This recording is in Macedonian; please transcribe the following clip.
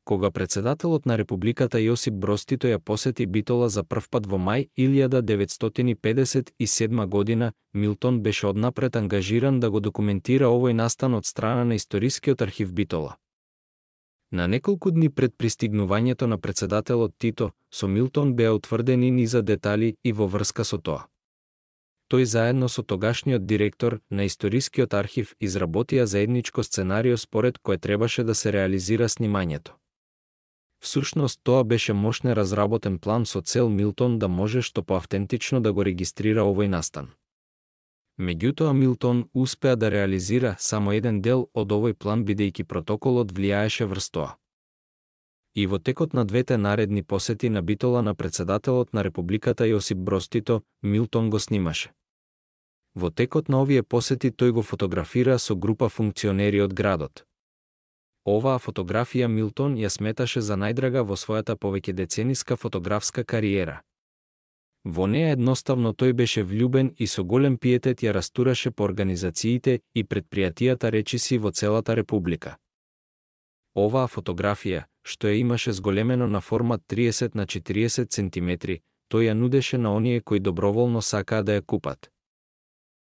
Кога председателот на Републиката Јосип Брз Тито ја посети Битола за прв пат во мај 1957 година, Милтон беше однапред ангажиран да го документира овој настан од страна на Историскиот архив Битола. На неколку дни пред пристигнувањето на председателот Тито, со Милтон беа утврдени низа детали и во врска со тоа. Тој заедно со тогашниот директор на Историскиот архив изработија заедничко сценарио според кое требаше да се реализира снимањето. Всушност тоа беше мощно разработен план со цел Милтон да може што поавтентично да го регистрира овој настан. Меѓутоа Милтон успеа да реализира само еден дел од овој план бидејќи протоколот влијаеше врз тоа. И во текот на двете наредни посети на Битола на председателот на Републиката Јосип Броз Тито, Милтон го снимаше. Во текот на овие посети тој го фотографира со група функционери од градот. Оваа фотографија Милтон ја сметаше за најдрага во својата повеќедецениска фотографска кариера. Во неа едноставно тој беше влюбен и со голем пиетет ја растураше по организациите и предпријатијата речиси во целата република. Оваа фотографија, што ја имаше зголемено на формат 30 на 40 см, тој ја нудеше на оние кои доброволно сакаа да ја купат.